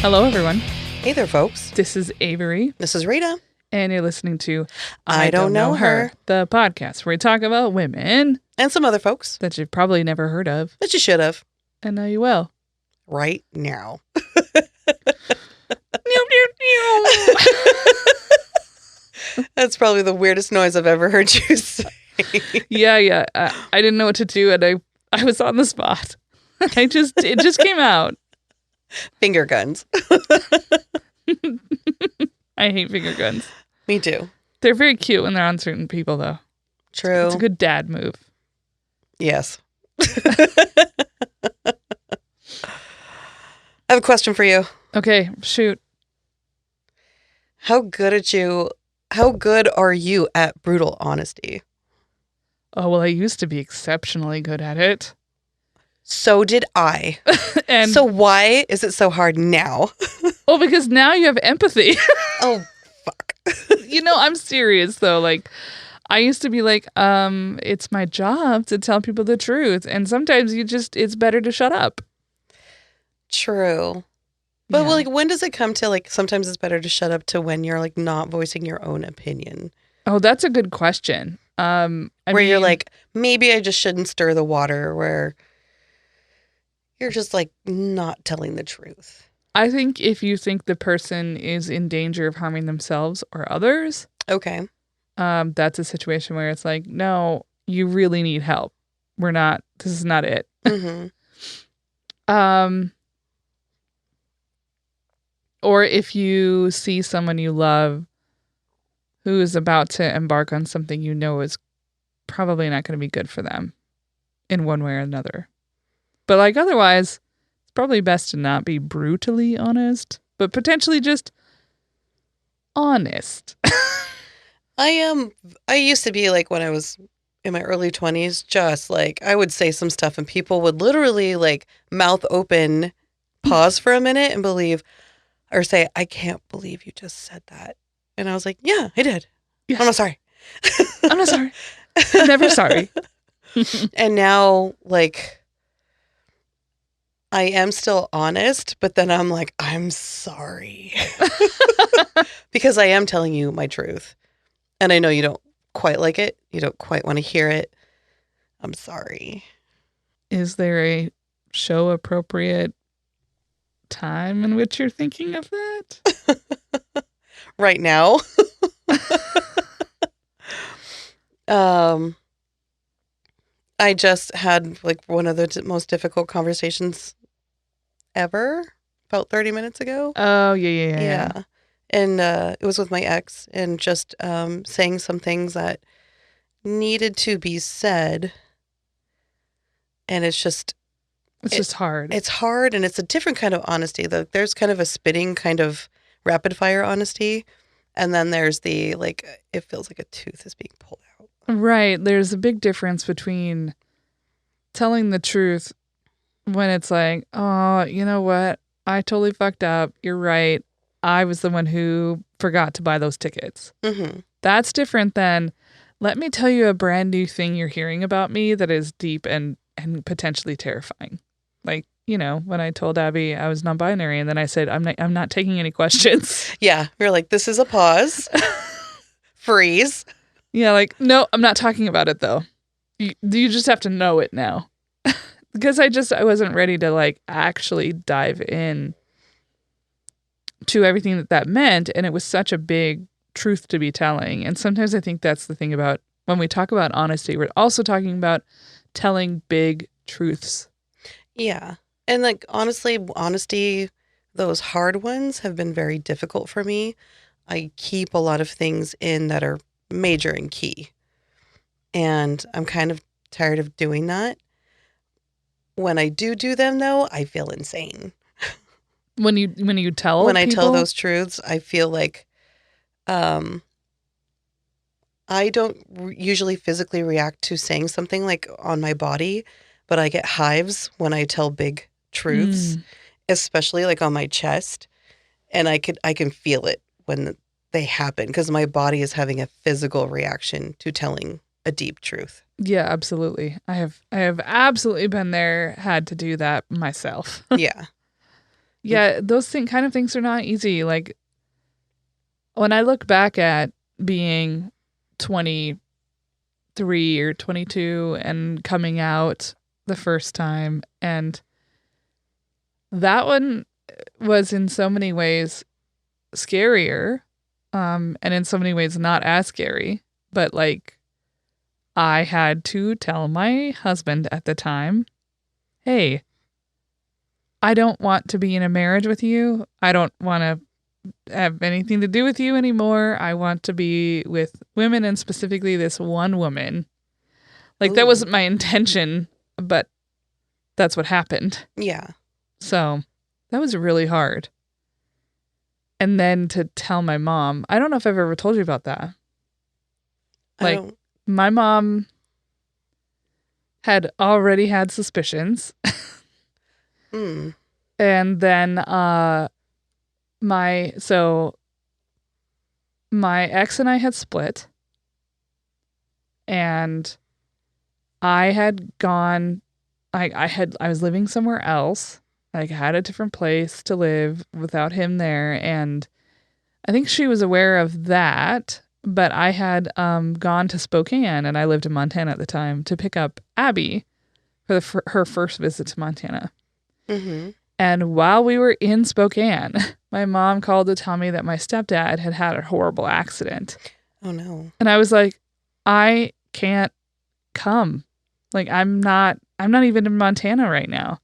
Hello, everyone. Hey there, folks. This is Avery, This is Rita. and you're listening to I Don't Know Her, the podcast where we talk about women and some other folks that you've probably never heard of, that you should have and now you will. right now. That's probably the weirdest noise I've ever heard you say. Yeah. I didn't know what to do, and I was on the spot. It just came out. Finger guns. I hate finger guns. Me too. They're very cute when they're on certain people, though. True. It's a good dad move. Yes. I have a question for you. Okay, shoot. How good are you at brutal honesty? Oh, well, I used to be exceptionally good at it. So did I. And so why is it so hard now? well, because now you have empathy. Oh, fuck. I'm serious, though. Like, I used to be like, it's my job to tell people the truth. And sometimes it's better to shut up. True. But Yeah. well, like, when does it come to, like, sometimes it's better to shut up to when you're, like, not voicing your own opinion? Oh, that's a good question. You're like, maybe I just shouldn't stir the water, where you're just, like, not telling the truth. I think if you think the person is in danger of harming themselves or others, Okay. that's a situation where it's like, no, you really need help. This is not it. Mm-hmm. Or if you see someone you love who is about to embark on something you know is probably not going to be good for them in one way or another. But like otherwise, it's probably best to not be brutally honest, but potentially just honest. I used to be, like, when I was in my early 20s, just, like, I would say some stuff and people would literally, like, mouth open, pause for a minute and say, I can't believe you just said that. And I was like, yeah, I did. Yes. I'm not sorry. I'm not sorry. I'm never sorry. And now, like, I am still honest, but then I'm like, I'm sorry. Because I am telling you my truth. And I know you don't quite like it. You don't quite want to hear it. I'm sorry. Is there a show appropriate time in which you're thinking of that? Right now. I just had, like, one of the most difficult conversations ever about 30 minutes ago. Oh, yeah. And it was with my ex, and just saying some things that needed to be said. And it's just hard. It's hard, and it's a different kind of honesty. There's kind of a spitting kind of rapid fire honesty. And then there's the, like, it feels like a tooth is being pulled out. Right. There's a big difference between telling the truth when it's like, oh, you know what? I totally fucked up. You're right. I was the one who forgot to buy those tickets. Mm-hmm. That's different than, let me tell you a brand new thing you're hearing about me that is deep and potentially terrifying. Like, when I told Abby I was non-binary, and then I said, I'm not taking any questions. Yeah. You're like, this is a pause. Freeze. Yeah, like, no, I'm not talking about it, though. You just have to know it now. Because I wasn't ready to, like, actually dive in to everything that meant. And it was such a big truth to be telling. And sometimes I think that's the thing about when we talk about honesty, we're also talking about telling big truths. Yeah. And, like, honestly, honesty, those hard ones have been very difficult for me. I keep a lot of things in that are major and key. And I'm kind of tired of doing that. When I do them, though, I feel insane. When you tell When I people? tell those truths, I feel like I don't usually physically react to saying something, like, on my body, but I get hives when I tell big truths, especially, like, on my chest. And I can feel it when they happen, because my body is having a physical reaction to telling a deep truth. Yeah, absolutely. I have absolutely been there, had to do that myself. Yeah. Yeah, those kind of things are not easy. Like, when I look back at being 23 or 22 and coming out the first time, and that one was in so many ways scarier, and in so many ways not as scary. But like, I had to tell my husband at the time, hey, I don't want to be in a marriage with you. I don't want to have anything to do with you anymore. I want to be with women, and specifically this one woman. Like, that wasn't my intention, but that's what happened. Yeah. So that was really hard. And then to tell my mom, I don't know if I've ever told you about that. Like, my mom had already had suspicions. And then my ex and I had split, and I had gone, I was living somewhere else. Like, I had a different place to live without him there, and I think she was aware of that. But I had gone to Spokane, and I lived in Montana at the time, to pick up Abby for her first visit to Montana. Mm-hmm. And while we were in Spokane, my mom called to tell me that my stepdad had had a horrible accident. Oh, no. And I was like, I can't come. Like, I'm not even in Montana right now.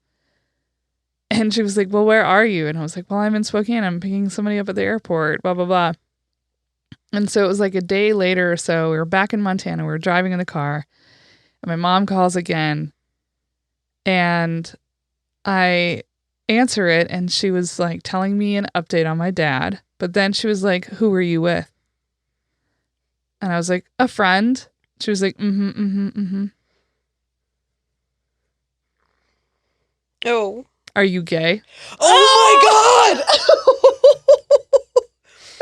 And she was like, well, where are you? And I was like, well, I'm in Spokane. I'm picking somebody up at the airport, blah, blah, blah. And so it was like a day later or so, we were back in Montana. We were driving in the car, and my mom calls again, and I answer it, and she was like telling me an update on my dad. But then she was like, who were you with? And I was like, a friend. She was like, Oh. Are you gay? Oh my God.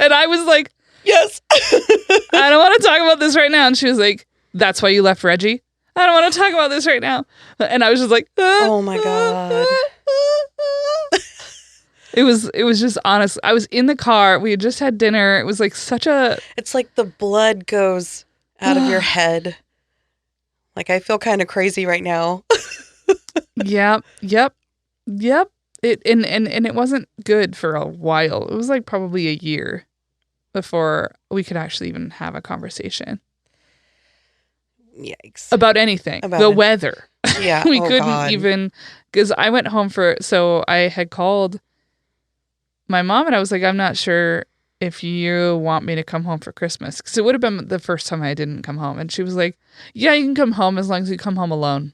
And I was like, yes. I don't want to talk about this right now. And she was like, that's why you left Reggie? I don't want to talk about this right now. And I was just like, oh my God. It was just honest. I was in the car. We had just had dinner. It was like it's like the blood goes out of your head. Like, I feel kind of crazy right now. Yep. And it wasn't good for a while. It was like probably a year before we could actually even have a conversation. Yikes. About anything. The weather. Yeah. We couldn't even, because I went home so I had called my mom, and I was like, I'm not sure if you want me to come home for Christmas. Because it would have been the first time I didn't come home. And she was like, yeah, you can come home as long as you come home alone.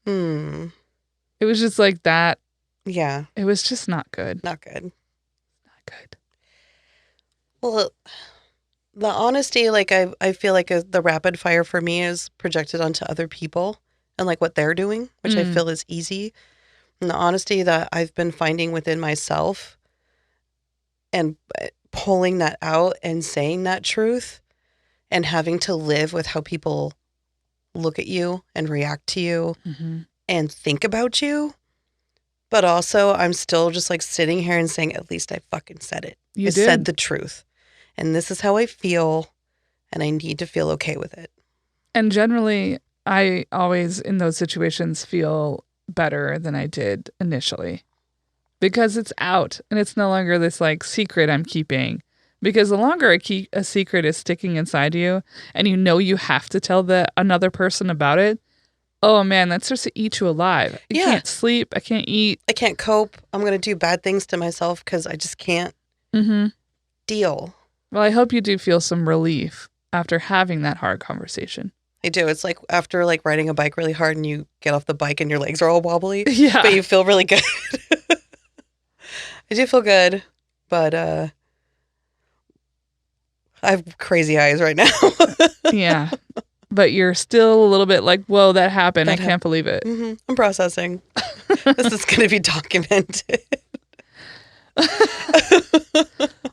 It was just like that. Yeah. It was just not good. Not good. Not good. Well, the honesty, like, I feel like the rapid fire for me is projected onto other people and like what they're doing, which I feel is easy. And the honesty that I've been finding within myself and pulling that out and saying that truth and having to live with how people look at you and react to you and think about you. But also, I'm still just like sitting here and saying, at least I fucking said it. I said the truth. And this is how I feel. And I need to feel okay with it. And generally, I always, in those situations, feel better than I did initially. Because it's out. And it's no longer this like secret I'm keeping. Because the longer a secret is sticking inside you, and you know you have to tell another person about it, oh man, that starts to eat you alive. I can't sleep. I can't eat. I can't cope. I'm going to do bad things to myself because I just can't deal. Well, I hope you do feel some relief after having that hard conversation. I do. It's like after like riding a bike really hard and you get off the bike and your legs are all wobbly. Yeah. But you feel really good. I do feel good, but I have crazy eyes right now. Yeah. But you're still a little bit like, whoa, that happened. I can't believe it. I'm processing. This is going to be documented.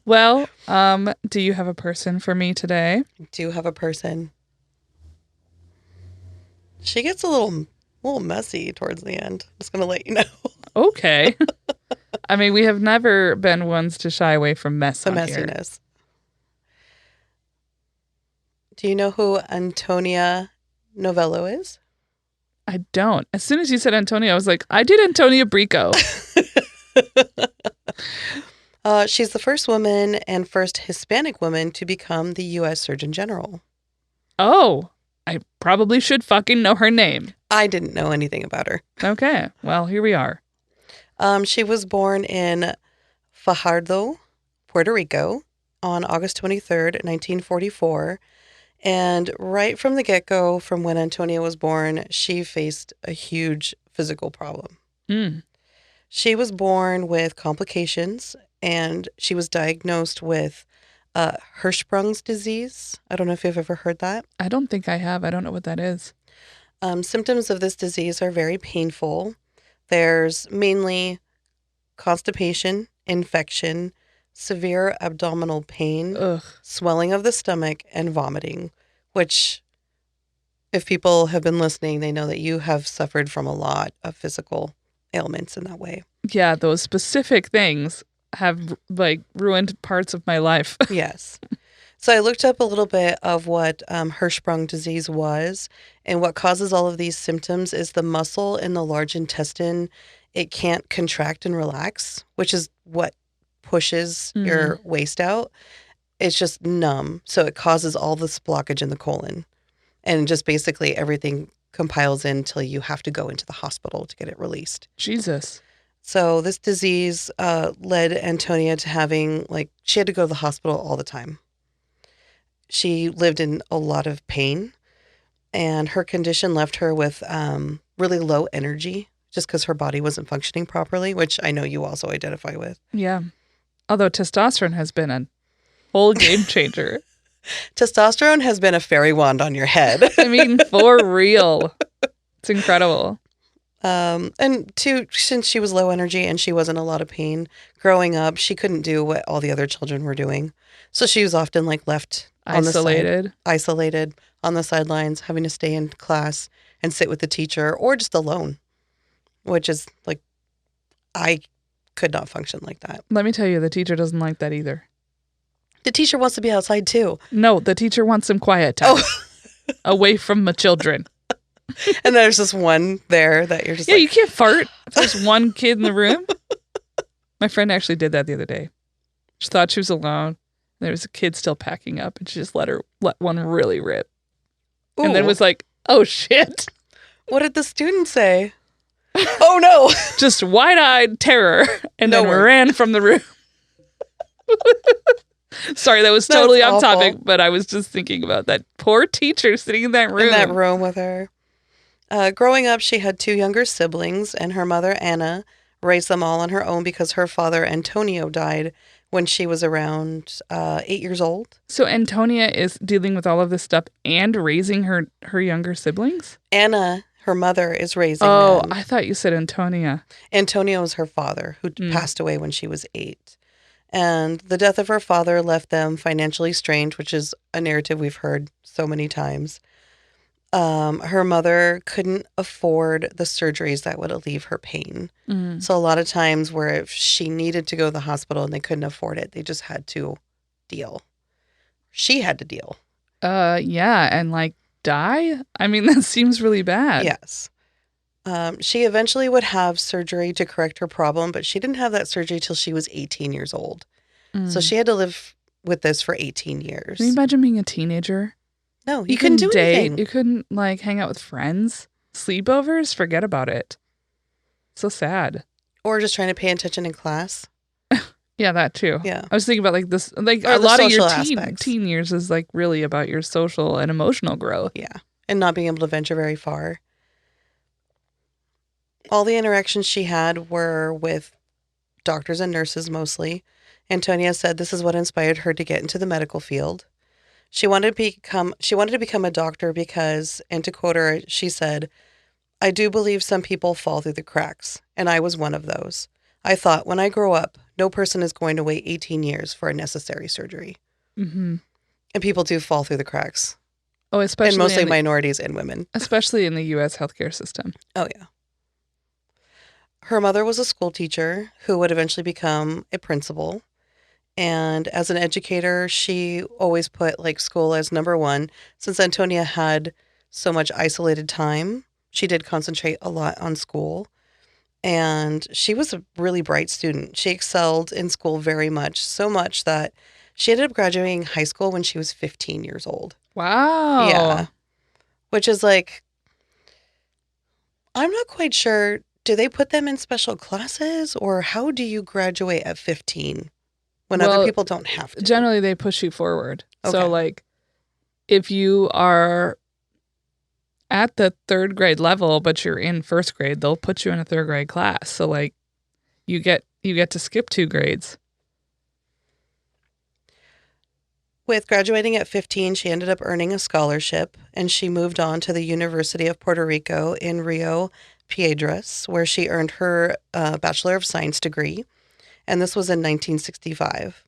Well, do you have a person for me today? I do have a person. She gets a little messy towards the end. Just going to let you know. Okay. I mean, we have never been ones to shy away from mess The on here. messiness. Do you know who Antonia Novello is? I don't. As soon as you said Antonia, I was like, I did Antonia Brico. She's the first woman and first Hispanic woman to become the U.S. Surgeon General. Oh, I probably should fucking know her name. I didn't know anything about her. Okay, well, here we are. She was born in Fajardo, Puerto Rico, on August 23rd, 1944. And right from the get-go, from when Antonia was born, she faced a huge physical problem. Mm. She was born with complications, and she was diagnosed with Hirschsprung's disease. I don't know if you've ever heard that. I don't think I have. I don't know what that is. Symptoms of this disease are very painful. There's mainly constipation, infection, severe abdominal pain, Ugh. swelling of the stomach, and vomiting, which, if people have been listening, they know that you have suffered from a lot of physical ailments in that way. Yeah, those specific things have like ruined parts of my life. Yes. So I looked up a little bit of what Hirschsprung disease was, and what causes all of these symptoms is the muscle in the large intestine. It can't contract and relax, which is what pushes your waste out. It's just numb. So it causes all this blockage in the colon. And just basically everything compiles in until you have to go into the hospital to get it released. Jesus. So this disease led Antonia to having, she had to go to the hospital all the time. She lived in a lot of pain, and her condition left her with really low energy just because her body wasn't functioning properly, which I know you also identify with. Yeah. Although testosterone has been a whole game changer. Testosterone has been a fairy wand on your head. I mean, for real. It's incredible. And since she was low energy and she was in a lot of pain growing up, she couldn't do what all the other children were doing. So she was often left isolated on the sidelines, having to stay in class and sit with the teacher or just alone, which is I could not function like that. Let me tell you, the teacher doesn't like that either. The teacher wants to be outside too. No, the teacher wants some quiet time. Away from the children. And there's this one there that you're just you can't fart if there's one kid in the room. My friend actually did that the other day. She thought she was alone. There was a kid still packing up, and she just let one really rip. Ooh. And then was like, oh shit. What did the student say? Oh no. Just wide-eyed terror, and then ran from the room. Sorry, that was totally off topic, but I was just thinking about that poor teacher sitting in that room. In that room with her. Growing up, she had 2 younger siblings, and her mother, Anna, raised them all on her own because her father, Antonio, died when she was around 8 years old. So Antonia is dealing with all of this stuff and raising her younger siblings? Anna, her mother, is raising them. Oh, I thought you said Antonia. Antonio is her father, who passed away when she was 8. And the death of her father left them financially strained, which is a narrative we've heard so many times. Her mother couldn't afford the surgeries that would alleviate her pain. So a lot of times where if she needed to go to the hospital and they couldn't afford it, they just had to deal. She had to deal. Yeah, and die? I mean, that seems really bad. Yes. She eventually would have surgery to correct her problem, but she didn't have that surgery till she was 18 years old. So she had to live with this for 18 years. Can you imagine being a teenager? No, you couldn't do anything. You couldn't hang out with friends. Sleepovers? Forget about it. So sad. Or just trying to pay attention in class. Yeah, that too. Yeah. I was thinking about this, a lot of your teen years is really about your social and emotional growth. Yeah. And not being able to venture very far. All the interactions she had were with doctors and nurses mostly. Antonia said this is what inspired her to get into the medical field. She wanted to become a doctor because, and to quote her, she said, "I do believe some people fall through the cracks, and I was one of those. I thought when I grow up, no person is going to wait 18 years for a necessary surgery." Mm-hmm. And people do fall through the cracks. Oh, especially and mostly minorities and women. Especially in the U.S. healthcare system. Oh, yeah. Her mother was a school teacher who would eventually become a principal. And as an educator, she always put like school as number one. Since Antonia had so much isolated time, she did concentrate a lot on school. And she was a really bright student. She excelled in school very much, so much that she ended up graduating high school when she was 15 years old. Wow. Yeah. Which is like, I'm not quite sure. Do they put them in special classes or how do you graduate at 15 when other people don't have to? Generally, they push you forward. Okay. So, like, if you are at the third grade level, but you're in first grade, they'll put you in a third grade class. So, like, you get to skip 2 grades. With graduating at 15, she ended up earning a scholarship, and she moved on to the University of Puerto Rico in Rio Piedras, where she earned her Bachelor of Science degree, and this was in 1965.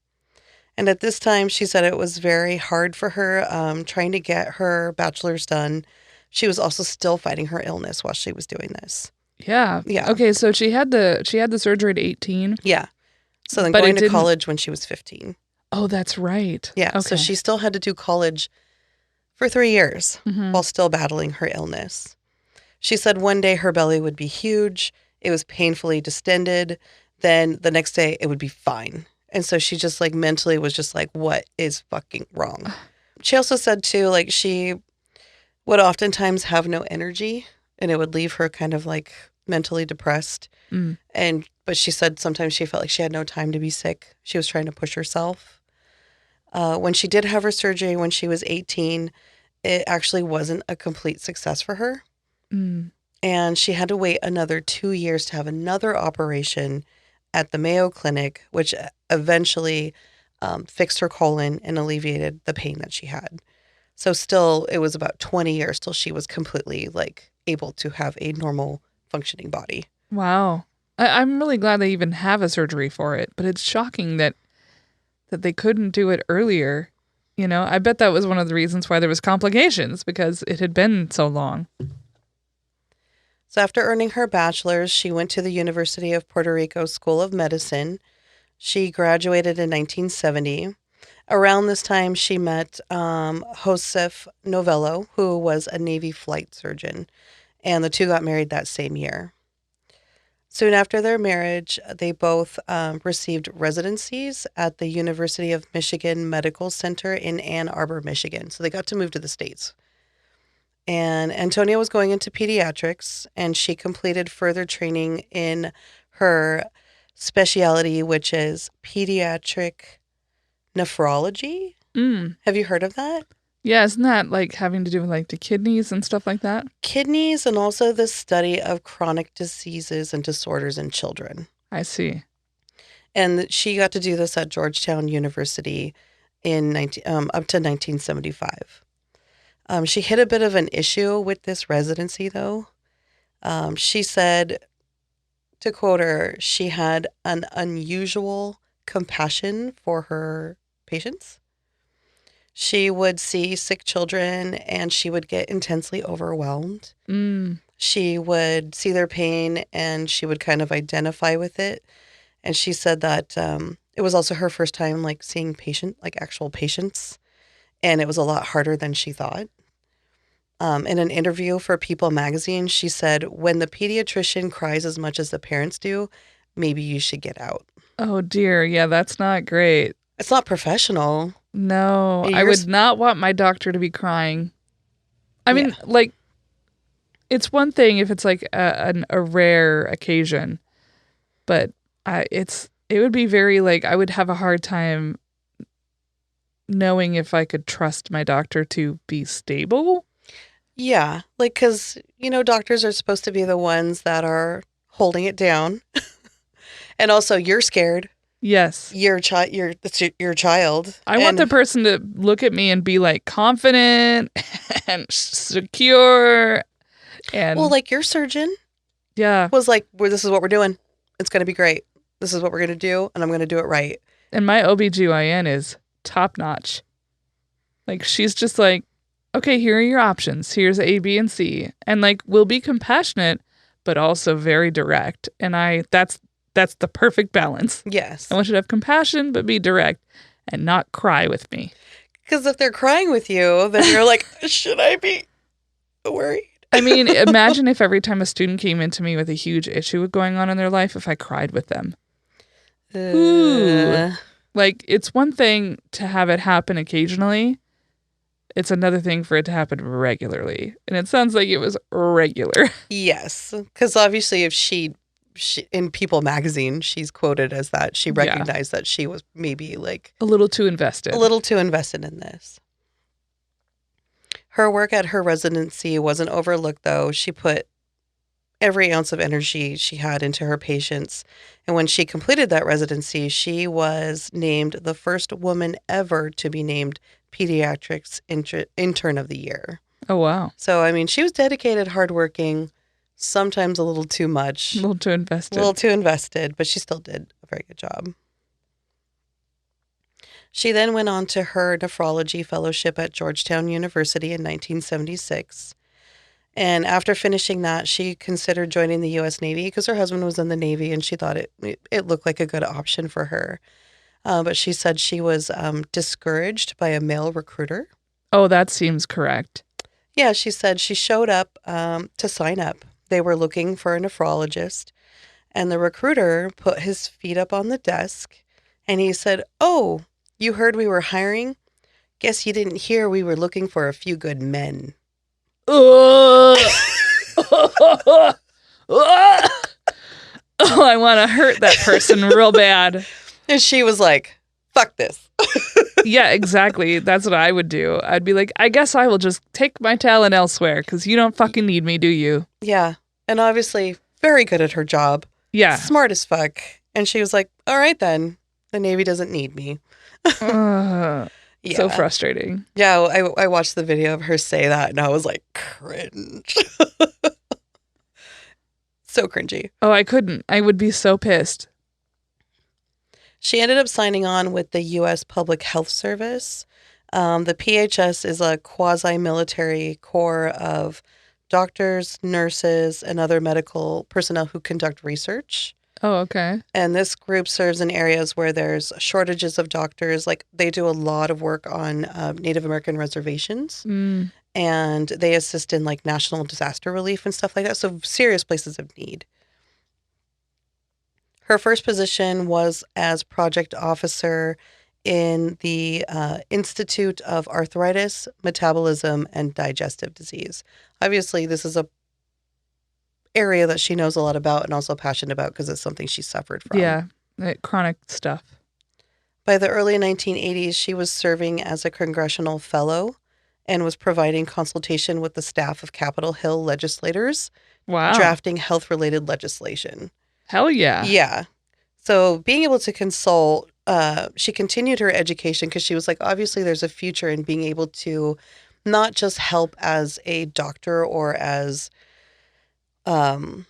And at this time, she said it was very hard for her trying to get her bachelor's done. She was also still fighting her illness while she was doing this. Yeah. Yeah. Okay, so she had the surgery at 18. Yeah. So then But going it to didn't- college when she was 15. Oh, that's right. Yeah. Okay. So she still had to do college for 3 years Mhm. while still battling her illness. She said one day her belly would be huge. It was painfully distended. Then the next day it would be fine. And so she just like mentally was just like, what is fucking wrong? She also said too, like she would oftentimes have no energy and it would leave her kind of like mentally depressed. Mm. But she said sometimes she felt like she had no time to be sick. She was trying to push herself. When she did have her surgery when she was 18, it actually wasn't a complete success for her. Mm. And she had to wait another 2 years to have another operation at the Mayo Clinic, which eventually fixed her colon and alleviated the pain that she had. So still, it was about 20 years till she was completely like able to have a normal functioning body. Wow. I'm really glad they even have a surgery for it, but it's shocking that they couldn't do it earlier. You know, I bet that was one of the reasons why there was complications because it had been so long. So after earning her bachelor's, she went to the University of Puerto Rico School of Medicine. She graduated in 1970. Around this time, she met Joseph Novello, who was a Navy flight surgeon, and the two got married that same year. Soon after their marriage, they both received residencies at the University of Michigan Medical Center in Ann Arbor, Michigan. So they got to move to the States. And Antonia was going into pediatrics, and she completed further training in her specialty, which is pediatric nephrology. Mm. Have you heard of that? Yeah, isn't that like having to do with like the kidneys and stuff like that? Kidneys and also the study of chronic diseases and disorders in children. I see. And she got to do this at Georgetown University in up to 1975. She hit a bit of an issue with this residency, though. She said, to quote her, she had an unusual compassion for her patients. She would see sick children and she would get intensely overwhelmed. Mm. She would see their pain and she would kind of identify with it. And she said that it was also her first time like seeing actual patients. And it was a lot harder than she thought. In an interview for People magazine, she said, when the pediatrician cries as much as the parents do, maybe you should get out. Oh, dear. Yeah, that's not great. It's not professional. No, I would not want my doctor to be crying. I mean, like, it's one thing if it's like a rare occasion, but it would be very like, I would have a hard time knowing if I could trust my doctor to be stable. Yeah, like, because, doctors are supposed to be the ones that are holding it down. And also, you're scared. Yes. It's your child. I want the person to look at me and be like confident and secure. And well, like your surgeon yeah, was like, well, this is what we're doing. It's going to be great. This is what we're going to do. And I'm going to do it right. And my OBGYN is top notch. Like she's just like, okay, here are your options. Here's A, B, and C. And like, we'll be compassionate, but also very direct. And that's the perfect balance. Yes. I want you to have compassion, but be direct and not cry with me. Because if they're crying with you, then you're like, should I be worried? I mean, imagine if every time a student came into me with a huge issue going on in their life, if I cried with them. Ooh. Like, it's one thing to have it happen occasionally. It's another thing for it to happen regularly. And it sounds like it was regular. Yes. Because obviously if she in People magazine, she's quoted as that. She recognized that she was maybe like... a little too invested. A little too invested in this. Her work at her residency wasn't overlooked, though. She put every ounce of energy she had into her patients. And when she completed that residency, she was named the first woman ever to be named Pediatrics Intern of the Year. Oh, wow. So, I mean, she was dedicated, hardworking, sometimes a little too much. A little too invested. A little too invested, but she still did a very good job. She then went on to her nephrology fellowship at Georgetown University in 1976. And after finishing that, she considered joining the U.S. Navy because her husband was in the Navy and she thought it looked like a good option for her. But she said she was discouraged by a male recruiter. Oh, that seems correct. Yeah, she said she showed up to sign up. They were looking for a nephrologist. And the recruiter put his feet up on the desk and he said, "Oh, you heard we were hiring? Guess you didn't hear we were looking for a few good men." Oh, I want to hurt that person real bad. And she was like, fuck this. Yeah, exactly. That's what I would do. I'd be like, I guess I will just take my talent elsewhere because you don't fucking need me, do you? Yeah. And obviously very good at her job. Yeah. Smart as fuck. And she was like, all right then. The Navy doesn't need me. Yeah. So frustrating. Yeah, I watched the video of her say that and I was like, cringe. So cringy. Oh, I couldn't. I would be so pissed. She ended up signing on with the U.S. Public Health Service. The PHS is a quasi-military corps of doctors, nurses, and other medical personnel who conduct research. Oh, okay. And this group serves in areas where there's shortages of doctors. Like, they do a lot of work on Native American reservations. Mm. And they assist in, like, national disaster relief and stuff like that. So serious places of need. Her first position was as project officer in the Institute of Arthritis, Metabolism, and Digestive Disease. Obviously, this is a area that she knows a lot about and also passionate about because it's something she suffered from. Yeah, chronic stuff. By the early 1980s, she was serving as a congressional fellow and was providing consultation with the staff of Capitol Hill legislators. Wow. Drafting health-related legislation. Hell yeah. Yeah. So being able to consult, she continued her education because she was like, obviously there's a future in being able to not just help as a doctor or as as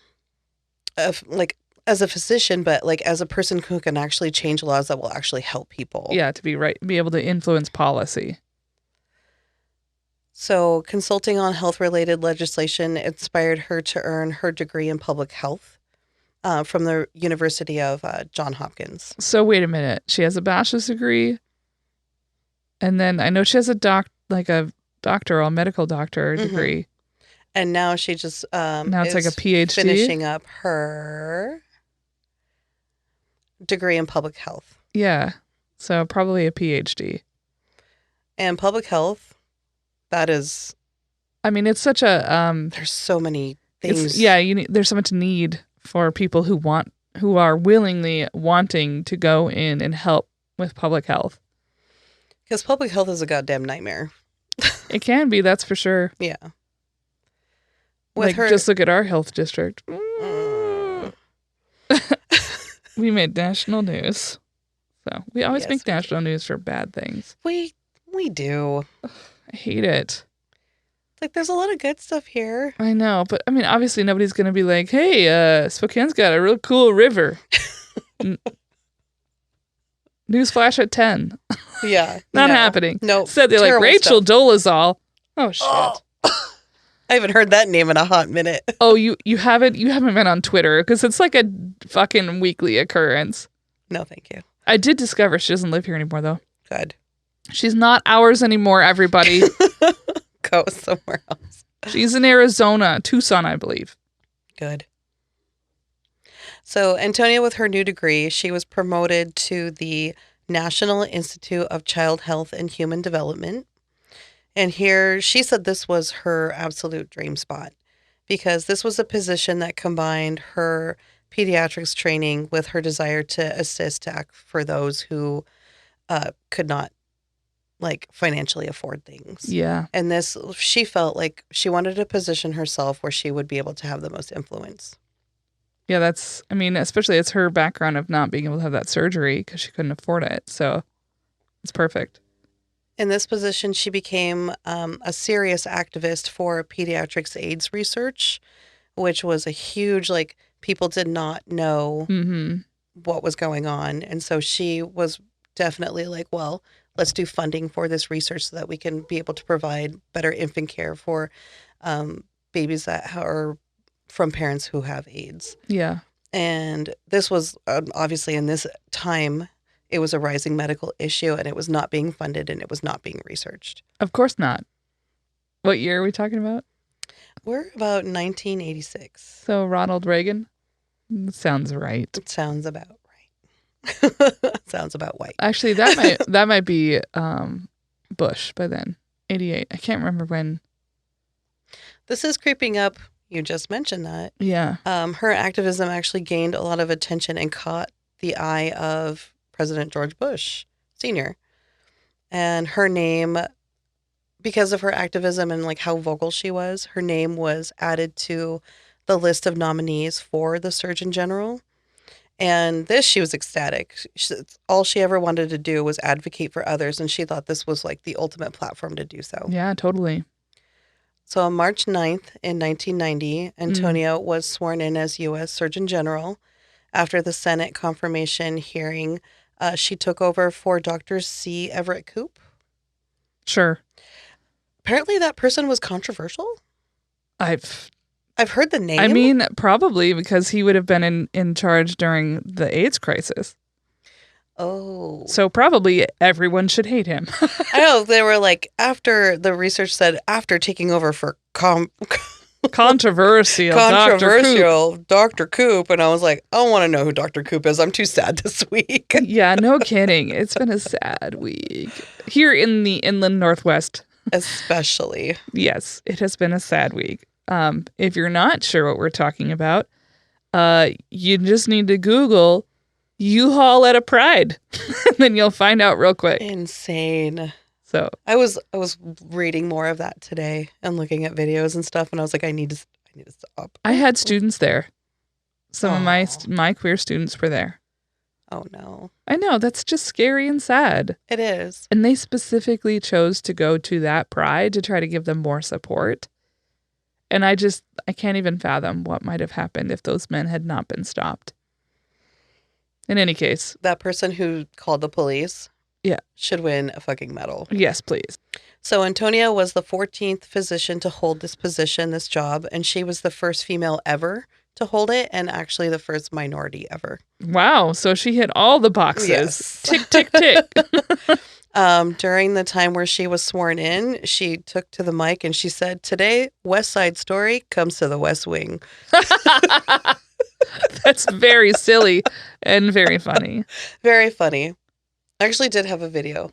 a physician, but like as a person who can actually change laws that will actually help people. Yeah, to be able to influence policy. So consulting on health-related legislation inspired her to earn her degree in public health from the University of Johns Hopkins. So wait a minute. She has a bachelor's degree, and then I know she has a doctoral medical doctor degree. And now she just now it's like a PhD, finishing up her degree in public health. Yeah, so probably a PhD. And public health, that is. I mean, it's such a. There's so many things. There's so much need for people who are willingly wanting to go in and help with public health. Because public health is a goddamn nightmare. It can be, that's for sure. Yeah. Just look at our health district. We made national news. So we always make national news for bad things. We do. I hate it. Like, there's a lot of good stuff here. I know, but I mean, obviously nobody's going to be like, hey, Spokane's got a real cool river. Newsflash at 10. Yeah. Not happening. No. Said they're like, Rachel Dolezal. Oh, shit. I haven't heard that name in a hot minute. Oh, you haven't been on Twitter because it's like a fucking weekly occurrence. No, thank you. I did discover she doesn't live here anymore, though. Good. She's not ours anymore, everybody. Go somewhere else. She's in Arizona, Tucson, I believe. Good. So Antonia, with her new degree, she was promoted to the National Institute of Child Health and Human Development. And here she said this was her absolute dream spot because this was a position that combined her pediatrics training with her desire to assist to act for those who could not financially afford things. Yeah. And this, she felt like she wanted to position herself where she would be able to have the most influence. Yeah, especially it's her background of not being able to have that surgery because she couldn't afford it. So it's perfect. In this position, she became a serious activist for pediatrics AIDS research, which was a huge, people did not know what was going on. And so she was definitely well, let's do funding for this research so that we can be able to provide better infant care for babies that are from parents who have AIDS. Yeah. And this was obviously in this time, it was a rising medical issue and it was not being funded and it was not being researched. Of course not. What year are we talking about? We're about 1986. So Ronald Reagan? Sounds right. It sounds about right. Sounds about white. Actually, that might be Bush by then. 88. I can't remember when. This is creeping up. You just mentioned that. Yeah. Her activism actually gained a lot of attention and caught the eye of President George Bush Sr. And her name, because of her activism and how vocal she was, her name was added to the list of nominees for the Surgeon General. And this, she was ecstatic. All she ever wanted to do was advocate for others, and she thought this was the ultimate platform to do so. Yeah, totally. So on March 9th in 1990, Antonia was sworn in as U.S. Surgeon General. After the Senate confirmation hearing, she took over for Dr. C. Everett Koop. Sure. Apparently that person was controversial. I've heard the name. Probably because he would have been in charge during the AIDS crisis. Oh. So probably everyone should hate him. I know. They were after the research said, after taking over for controversial Dr. Koop. And I was like, I don't want to know who Dr. Koop is. I'm too sad this week. Yeah, no kidding. It's been a sad week. Here in the inland Northwest. Especially. Yes, it has been a sad week. If you're not sure what we're talking about, you just need to Google U-Haul at a Pride. And then you'll find out real quick. Insane. So I was reading more of that today and looking at videos and stuff, and I was like, I need to stop. I had students there. Some of my queer students were there. Oh no. I know, that's just scary and sad. It is. And they specifically chose to go to that Pride to try to give them more support. And I can't even fathom what might have happened if those men had not been stopped. In any case. That person who called the police should win a fucking medal. Yes, please. So Antonia was the 14th physician to hold this job, and she was the first female ever to hold it and actually the first minority ever. Wow. So she hit all the boxes. Yes. Tick, tick, tick. During the time where she was sworn in, she took to the mic and she said, "Today, West Side Story comes to the West Wing." That's very silly and very funny. Very funny. I actually did have a video.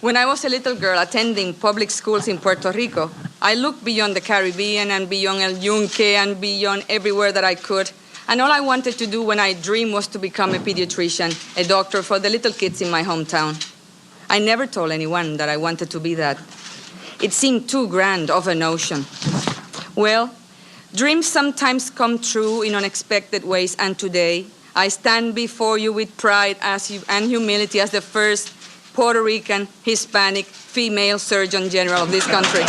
When I was a little girl attending public schools in Puerto Rico, I looked beyond the Caribbean and beyond El Yunque and beyond everywhere that I could. And all I wanted to do when I dreamed was to become a pediatrician, a doctor for the little kids in my hometown. I never told anyone that I wanted to be that. It seemed too grand of a notion. Well, dreams sometimes come true in unexpected ways, and today I stand before you with pride and humility as the first Puerto Rican, Hispanic, female Surgeon General of this country.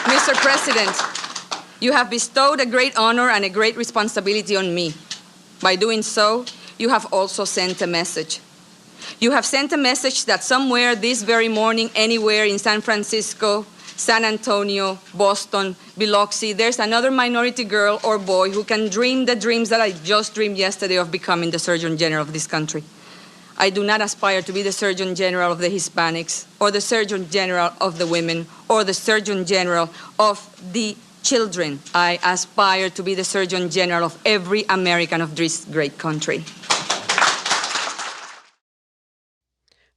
Mr. President, you have bestowed a great honor and a great responsibility on me. By doing so, you have also sent a message. You have sent a message that somewhere this very morning, anywhere in San Francisco, San Antonio, Boston, Biloxi, there's another minority girl or boy who can dream the dreams that I just dreamed yesterday of becoming the Surgeon General of this country. I do not aspire to be the Surgeon General of the Hispanics, or the Surgeon General of the women, or the Surgeon General of the children. I aspire to be the Surgeon General of every American of this great country.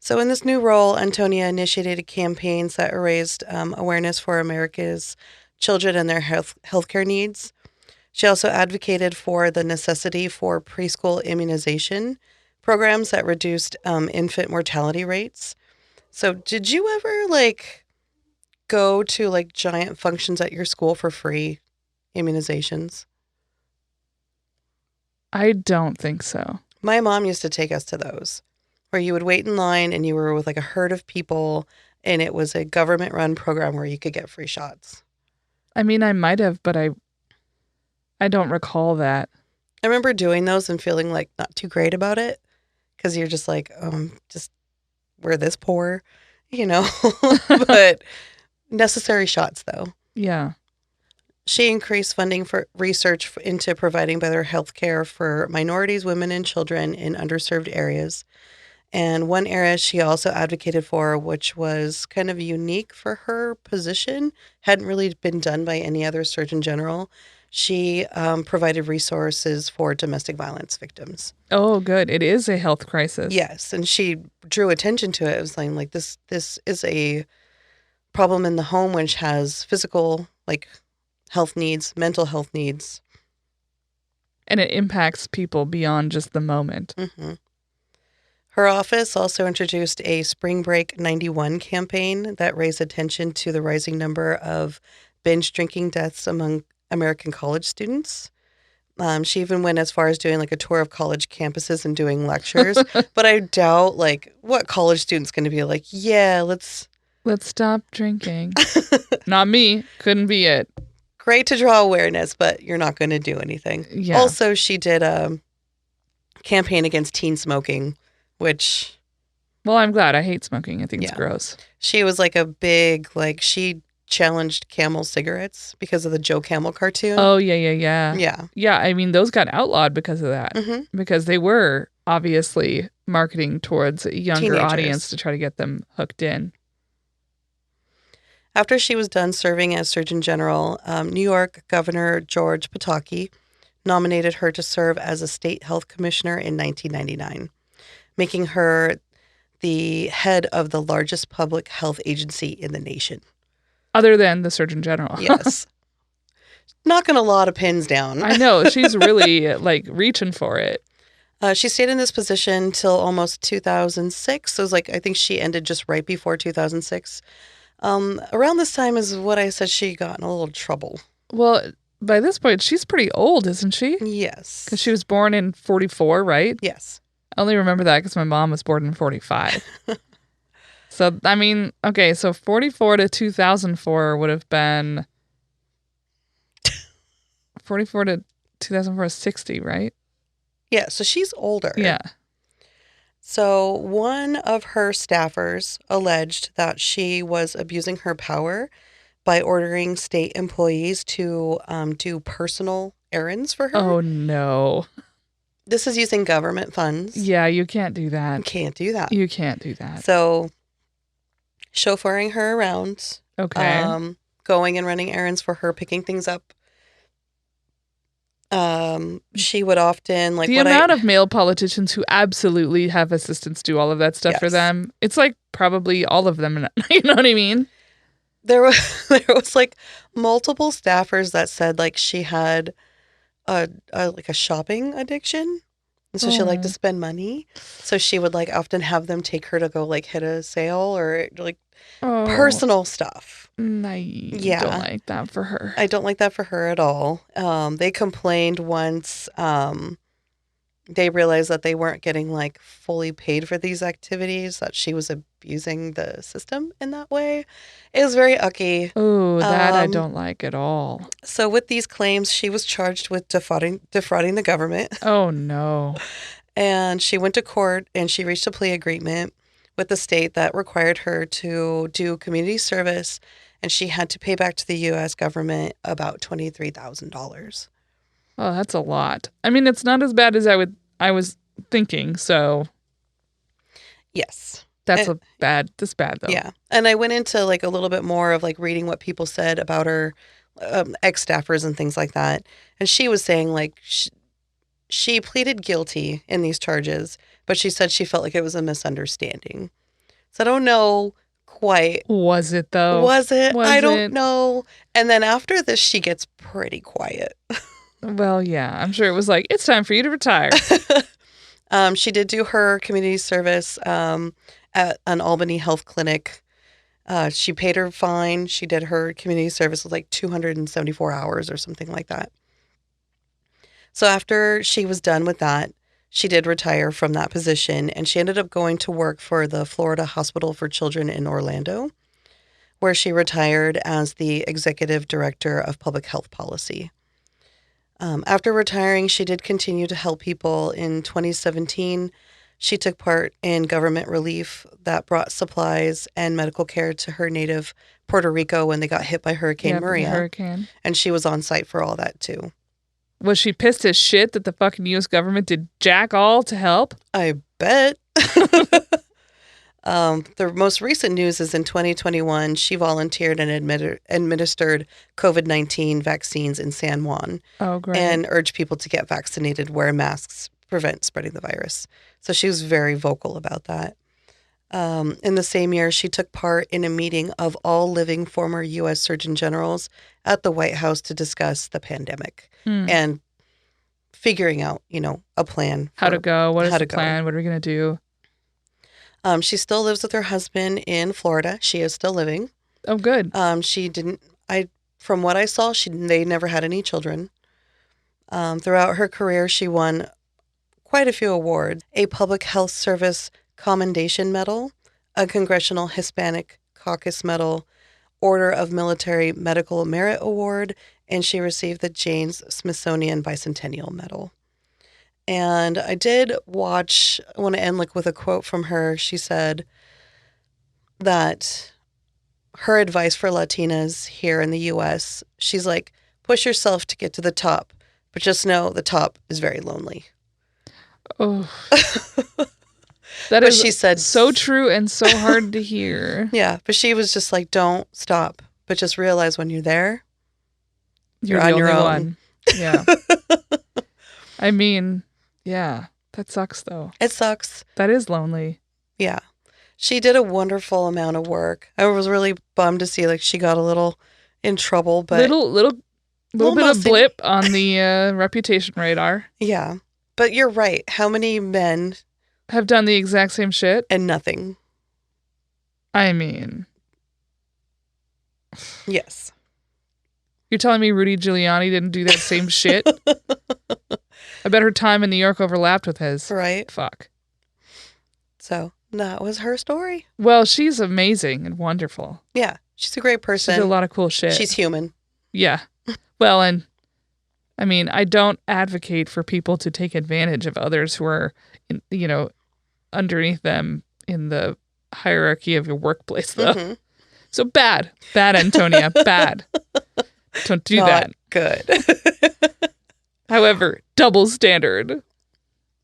So in this new role, Antonia initiated campaigns that raised awareness for America's children and their healthcare needs. She also advocated for the necessity for preschool immunization programs that reduced infant mortality rates. So did you ever go to giant functions at your school for free immunizations? I don't think so. My mom used to take us to those, where you would wait in line and you were with a herd of people, and it was a government-run program where you could get free shots. I mean, I might have, but I don't recall that. I remember doing those and feeling not too great about it, because you're just just we're this poor, but necessary shots though. Yeah. She increased funding for research into providing better health care for minorities, women, and children in underserved areas. And one area she also advocated for, which was kind of unique for her position, hadn't really been done by any other Surgeon General. She provided resources for domestic violence victims. Oh, good. It is a health crisis. Yes, and she drew attention to it. It was saying this is a problem in the home, which has physical health needs, mental health needs. And it impacts people beyond just the moment. Mm-hmm. Her office also introduced a Spring Break 91 campaign that raised attention to the rising number of binge drinking deaths among American college students. She even went as far as doing a tour of college campuses and doing lectures. But I doubt what college student's going to be yeah, let's stop drinking. Not me. Couldn't be it. Great to draw awareness, but you're not going to do anything. Yeah. Also, she did a campaign against teen smoking, which... Well, I'm glad. I hate smoking. I think it's Yeah. gross. She was a big, she challenged Camel cigarettes because of the Joe Camel cartoon. Oh, yeah. Yeah. Yeah, I mean, those got outlawed because of that. Mm-hmm. Because they were obviously marketing towards a younger Teenagers. audience to try to get them hooked in. After she was done serving as Surgeon General, New York Governor George Pataki nominated her to serve as a state health commissioner in 1999, making her the head of the largest public health agency in the nation. Other than the Surgeon General. Yes. Knocking a lot of pins down. I know. She's really reaching for it. She stayed in this position till almost 2006. So it was I think she ended just right before 2006. Around this time is what I said she got in a little trouble. Well, by this point, she's pretty old, isn't she? Yes. Because she was born in 44, right? Yes. I only remember that because my mom was born in 45. So, I mean, okay, so 44 to 2004 would have been... 44 to 2004 is 60, right? Yeah, so she's older. Yeah. So one of her staffers alleged that she was abusing her power by ordering state employees to do personal errands for her. Oh, no. This is using government funds. Yeah, you can't do that. You can't do that. You can't do that. So chauffeuring her around, Okay. going and running errands for her, picking things up. She would often the amount of male politicians who absolutely have assistants do all of that stuff for Yes. them. It's probably all of them. You know what I mean? there was multiple staffers that said she had a shopping addiction, and so she liked to spend money. So she would often have them take her to go hit a sale or Oh, personal stuff. I Yeah. don't like that for her. I don't like that for her at all. They complained once they realized that they weren't getting fully paid for these activities, that she was abusing the system in that way. It was very ucky. Oh, that I don't like at all. So with these claims, she was charged with defrauding the government. Oh, no. And she went to court and she reached a plea agreement with the state that required her to do community service, and she had to pay back to the U.S. government about $23,000. Oh, that's a lot. I mean, it's not as bad as I was thinking, so Yes. that's And- that's bad though. Yeah. And I went into like a little bit more of like reading what people said about her ex-staffers and things like that. And she was saying like she pleaded guilty in these charges, but she said she felt like it was a misunderstanding. So I don't know quite. Was it though? Was it? Was I don't it? know. And then after this, she gets pretty quiet. Well, yeah, I'm sure it was like, it's time for you to retire. She did do her community service at an Albany health clinic. She paid her fine. She did her community service with like 274 hours or something like that. So after she was done with that, she did retire from that position, and she ended up going to work for the Florida Hospital for Children in Orlando, where she retired as the executive director of public health policy. After retiring, she did continue to help people. In 2017, she took part in government relief that brought supplies and medical care to her native Puerto Rico when they got hit by Hurricane Yep, Maria. hurricane. And she was on site for all that too. Was she pissed as shit that the fucking U.S. government did jack all to help? I bet. The most recent news is in 2021, she volunteered and administered COVID-19 vaccines in San Juan. Oh, great. And urged people to get vaccinated, wear masks, prevent spreading the virus. So she was very vocal about that. In the same year, she took part in a meeting of all living former U.S. Surgeon Generals at the White House to discuss the pandemic and figuring out, a plan. How to go? What is how the to go. plan? What are we going to do? She still lives with her husband in Florida. She is still living. Oh, good. From what I saw, they never had any children. Throughout her career, she won quite a few awards: a Public Health Service Commendation Medal, a Congressional Hispanic Caucus Medal, Order of Military Medical Merit Award, and she received the James Smithsonian Bicentennial Medal. And I want to end with a quote from her. She said that her advice for Latinas here in the U.S., she's like, push yourself to get to the top, but just know the top is very lonely. Oh. But she said so true and so hard to hear. Yeah, but she was just like, don't stop, but just realize when you're there, You're on the your only own. one. Yeah. I mean, yeah, that sucks though. It sucks. That is lonely. Yeah. She did a wonderful amount of work. I was really bummed to see she got a little in trouble, but little bit of messy. blip on the reputation radar. Yeah. But you're right. How many men Have done the exact same shit? and nothing? I mean, Yes. you're telling me Rudy Giuliani didn't do that same shit? I bet her time in New York overlapped with his. Right. Fuck. So that was her story. Well, she's amazing and wonderful. Yeah. She's a great She person. did a lot of cool shit. She's human. Yeah. Well, and I mean, I don't advocate for people to take advantage of others who are, underneath them in the hierarchy of your workplace, though. Mhm. So bad, Antonia, bad. Don't do Not that. good. However, double standard.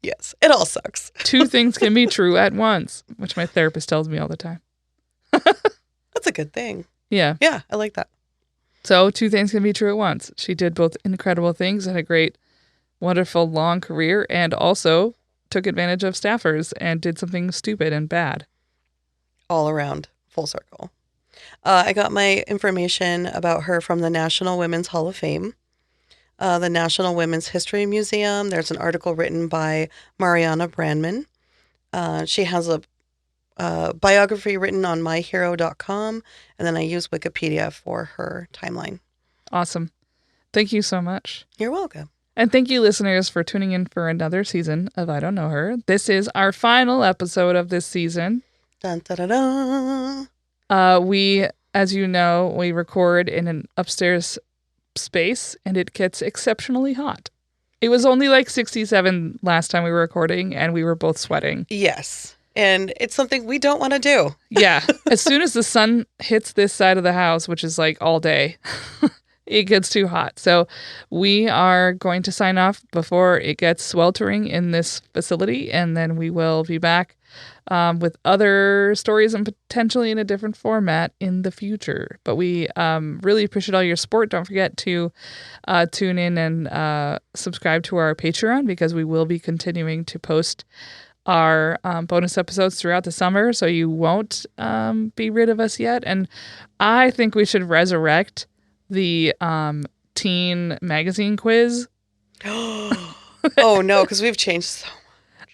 Yes. It all sucks. Two things can be true at once, which my therapist tells me all the time. That's a good thing. Yeah. Yeah. I like that. So two things can be true at once. She did both incredible things and a great, wonderful, long career, and also took advantage of staffers and did something stupid and bad. All around. Full circle. I got my information about her from the National Women's Hall of Fame, the National Women's History Museum. There's an article written by Mariana Brandman. She has a biography written on myhero.com, and then I use Wikipedia for her timeline. Awesome. Thank you so much. You're welcome. And thank you, listeners, for tuning in for another season of I Don't Know Her. This is our final episode of this season. Dun, da, da, da. We, as you know, we record in an upstairs space, and it gets exceptionally hot. It was only like 67 last time we were recording, and we were both sweating. Yes. And it's something we don't want to do. Yeah. As soon as the sun hits this side of the house, which is like all day, it gets too hot. So we are going to sign off before it gets sweltering in this facility, and then we will be back with other stories and potentially in a different format in the future. But we really appreciate all your support. Don't forget to tune in and subscribe to our Patreon, because we will be continuing to post our bonus episodes throughout the summer, so you won't be rid of us yet. And I think we should resurrect the teen magazine quiz. Oh no, because we've changed so much.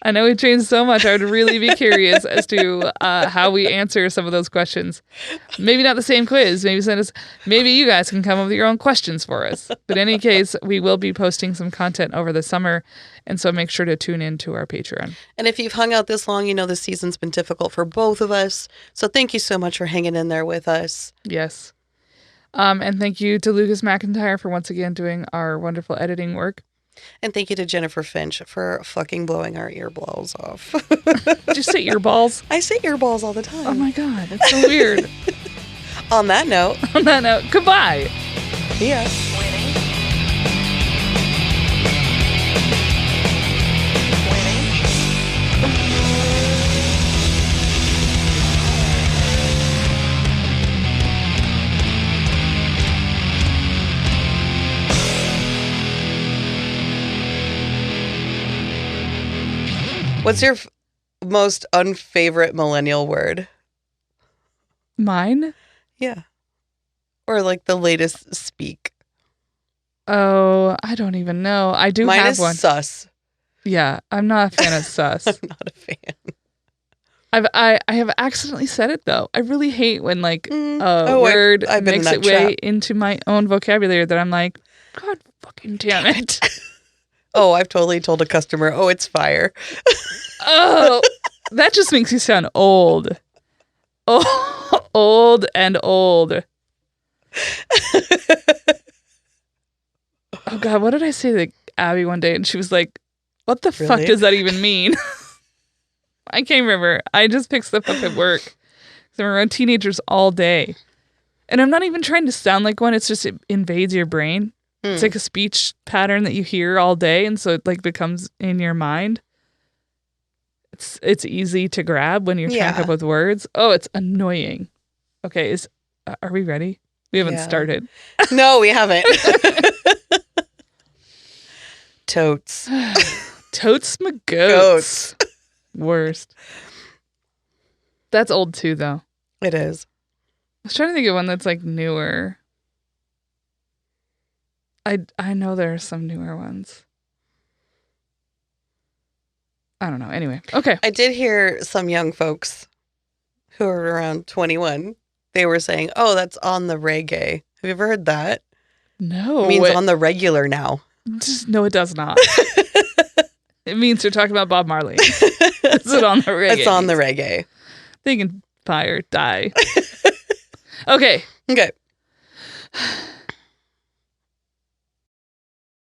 I know we've changed so much. I would really be curious as to how we answer some of those questions. Maybe not the same quiz. Maybe you guys can come up with your own questions for us. But in any case, we will be posting some content over the summer, and so make sure to tune in to our Patreon. And if you've hung out this long, you know this season's been difficult for both of us. So thank you so much for hanging in there with us. Yes. And thank you to Lucas McIntyre for once again doing our wonderful editing work. And thank you to Jennifer Finch for fucking blowing our earballs off. Did you say earballs? I say earballs all the time. Oh my God, that's so weird. On that note, goodbye. Yeah. What's your most unfavorite millennial word? Mine? Yeah. Or like the latest speak. Oh, I don't even know. I do Mine have is one. sus. Yeah, I'm not a fan of sus. I'm not a fan. I have accidentally said it though. I really hate when like a Oh, word I've been in makes that its way trap. into my own vocabulary that I'm like, God fucking damn it. Oh, I've totally told a customer, oh, it's fire. Oh, that just makes you sound old. Oh, old and old. Oh God, what did I say to Abby one day? And she was like, what the fuck Really? does that even mean? I can't remember. I just pick stuff up at work. 'Cause I'm around teenagers all day. And I'm not even trying to sound like one. It's just it invades your brain. It's like a speech pattern that you hear all day. And so it like becomes in your mind. It's easy to grab when you're trying to come up with words. Oh, it's annoying. Okay, are we ready? We haven't started. No, we haven't. Totes. Totes my goats. Worst. That's old too, though. It is. I was trying to think of one that's like newer. I know there are some newer ones. I don't know. Anyway, okay. I did hear some young folks who are around 21. They were saying, oh, that's on the reggae. Have you ever heard that? No. It means on the regular now. No, it does not. It means you're talking about Bob Marley. Is it on the reggae? It's on the reggae. They can fire, die. Okay. Okay.